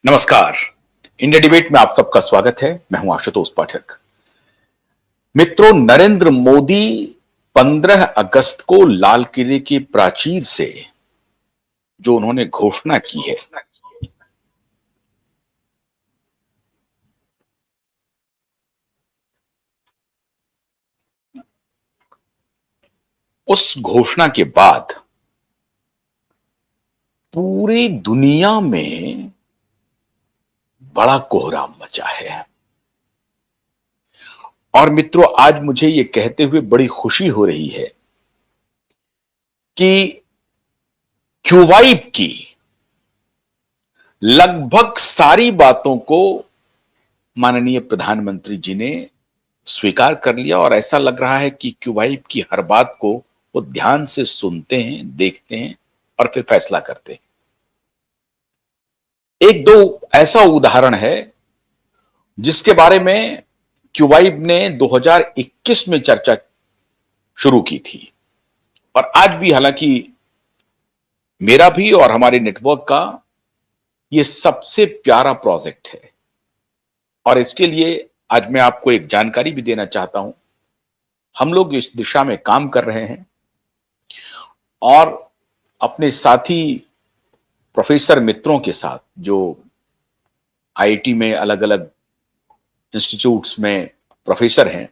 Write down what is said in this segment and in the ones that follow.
नमस्कार। India debate में आप सबका स्वागत है। मैं हूं आशुतोष पाठक। मित्रों, नरेंद्र मोदी 15 अगस्त को लाल किले की प्राचीर से जो उन्होंने घोषणा की है, उस घोषणा के बाद पूरी दुनिया में बड़ा कोहराम मचा है। और मित्रों, आज मुझे यह कहते हुए बड़ी खुशी हो रही है कि क्यूबाइब की लगभग सारी बातों को माननीय प्रधानमंत्री जी ने स्वीकार कर लिया और ऐसा लग रहा है कि क्यूबाइब की हर बात को वो ध्यान से सुनते हैं, देखते हैं और फिर फैसला करते हैं। एक दो ऐसा उदाहरण है जिसके बारे में क्यूबाइब ने 2021 में चर्चा शुरू की थी और आज भी, हालांकि मेरा भी और हमारे नेटवर्क का यह सबसे प्यारा प्रोजेक्ट है और इसके लिए आज मैं आपको एक जानकारी भी देना चाहता हूं। हम लोग इस दिशा में काम कर रहे हैं और अपने साथी प्रोफेसर मित्रों के साथ जो आईआईटी में अलग अलग इंस्टीट्यूट्स में प्रोफेसर हैं,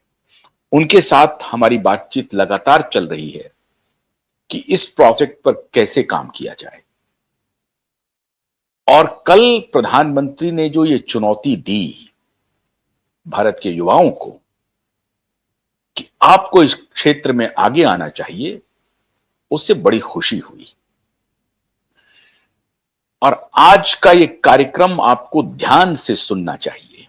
उनके साथ हमारी बातचीत लगातार चल रही है कि इस प्रोजेक्ट पर कैसे काम किया जाए। और कल प्रधानमंत्री ने जो ये चुनौती दी भारत के युवाओं को कि आपको इस क्षेत्र में आगे आना चाहिए, उससे बड़ी खुशी हुई। और आज का ये कार्यक्रम आपको ध्यान से सुनना चाहिए।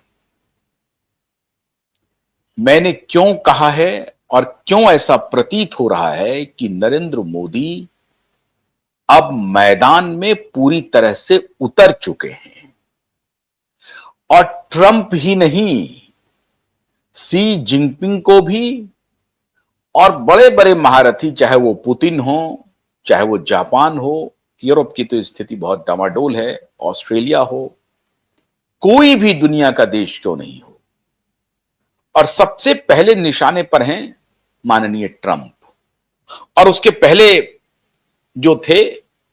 मैंने क्यों कहा है और क्यों ऐसा प्रतीत हो रहा है कि नरेंद्र मोदी अब मैदान में पूरी तरह से उतर चुके हैं और ट्रंप ही नहीं, शी जिनपिंग को भी और बड़े बड़े महारथी, चाहे वो पुतिन हो, चाहे वो जापान हो, यूरोप की तो स्थिति बहुत डामाडोल है, ऑस्ट्रेलिया हो, कोई भी दुनिया का देश क्यों नहीं हो, और सबसे पहले निशाने पर हैं माननीय ट्रंप। और उसके पहले जो थे,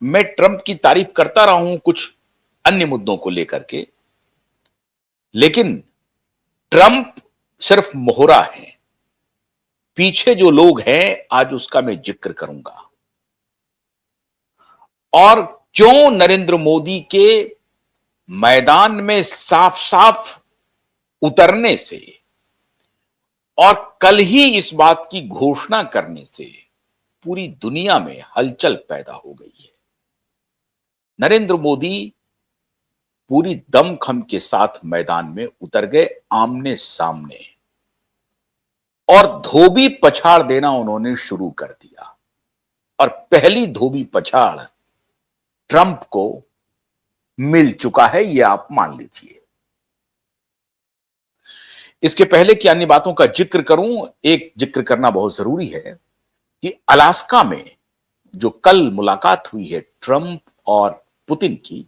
मैं ट्रंप की तारीफ करता रहा हूं कुछ अन्य मुद्दों को लेकर के, लेकिन ट्रंप सिर्फ मोहरा है। पीछे जो लोग हैं आज उसका मैं जिक्र करूंगा और क्यों नरेंद्र मोदी के मैदान में साफ साफ उतरने से और कल ही इस बात की घोषणा करने से पूरी दुनिया में हलचल पैदा हो गई है। नरेंद्र मोदी पूरी दमखम के साथ मैदान में उतर गए, आमने सामने, और धोबी पछाड़ देना उन्होंने शुरू कर दिया। और पहली धोबी पछाड़ ट्रंप को मिल चुका है, यह आप मान लीजिए। इसके पहले कि अन्य बातों का जिक्र करूं, एक जिक्र करना बहुत जरूरी है कि अलास्का में जो कल मुलाकात हुई है ट्रंप और पुतिन की,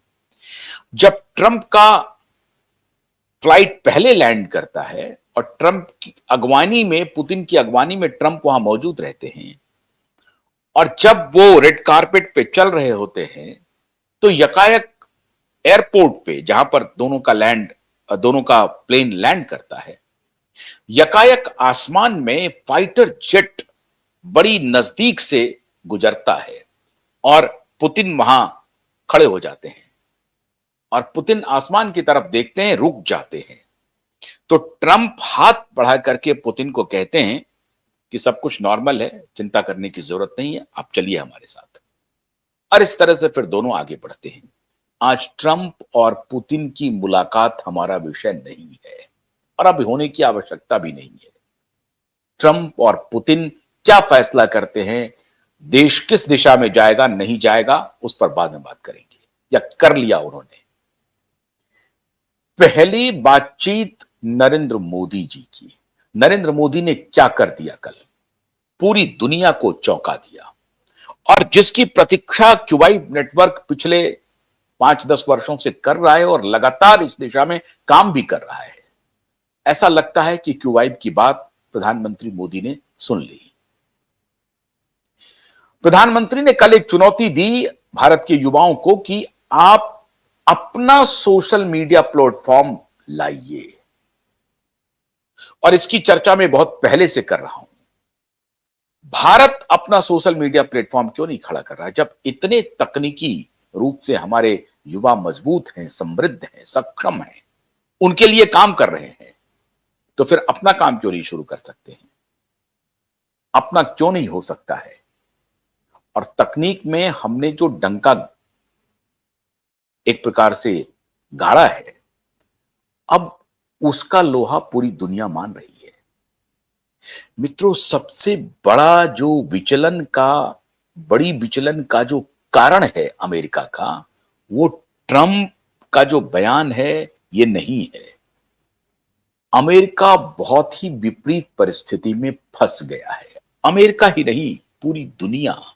जब ट्रंप का फ्लाइट पहले लैंड करता है और ट्रंप की अगवानी में, पुतिन की अगवानी में ट्रंप वहां मौजूद रहते हैं, और जब वो रेड कारपेट पे चल रहे होते हैं तो यकायक एयरपोर्ट पे, जहां पर दोनों का प्लेन लैंड करता है, यकायक आसमान में फाइटर जेट बड़ी नजदीक से गुजरता है और पुतिन वहां खड़े हो जाते हैं और पुतिन आसमान की तरफ देखते हैं, रुक जाते हैं। तो ट्रंप हाथ बढ़ा करके पुतिन को कहते हैं कि सब कुछ नॉर्मल है, चिंता करने की जरूरत नहीं है, आप चलिए हमारे साथ। और इस तरह से फिर दोनों आगे बढ़ते हैं। आज ट्रंप और पुतिन की मुलाकात हमारा विषय नहीं है और अब होने की आवश्यकता भी नहीं है। ट्रंप और पुतिन क्या फैसला करते हैं, देश किस दिशा में जाएगा नहीं जाएगा, उस पर बाद में बात करेंगे, या कर लिया उन्होंने। पहली बातचीत नरेंद्र मोदी जी की। नरेंद्र मोदी ने क्या कर दिया कल, पूरी दुनिया को चौंका दिया। और जिसकी प्रतीक्षा क्यूबाइब नेटवर्क पिछले 5-10 वर्षों से कर रहा है और लगातार इस दिशा में काम भी कर रहा है। ऐसा लगता है कि क्यूबाइब की बात प्रधानमंत्री मोदी ने सुन ली। प्रधानमंत्री ने कल एक चुनौती दी भारत के युवाओं को कि आप अपना सोशल मीडिया प्लेटफॉर्म लाइए, और इसकी चर्चा मैं बहुत पहले से कर रहा हूं। भारत अपना सोशल मीडिया प्लेटफॉर्म क्यों नहीं खड़ा कर रहा है? जब इतने तकनीकी रूप से हमारे युवा मजबूत हैं, समृद्ध हैं, सक्षम हैं, उनके लिए काम कर रहे हैं, तो फिर अपना काम क्यों नहीं शुरू कर सकते हैं? अपना क्यों नहीं हो सकता है? और तकनीक में हमने जो डंका एक प्रकार से गाड़ा है, अब उसका लोहा पूरी दुनिया मान रही है। मित्रों, सबसे बड़ी विचलन का जो कारण है अमेरिका का, वो ट्रंप का जो बयान है ये नहीं है। अमेरिका बहुत ही विपरीत परिस्थिति में फंस गया है। अमेरिका ही नहीं, पूरी दुनिया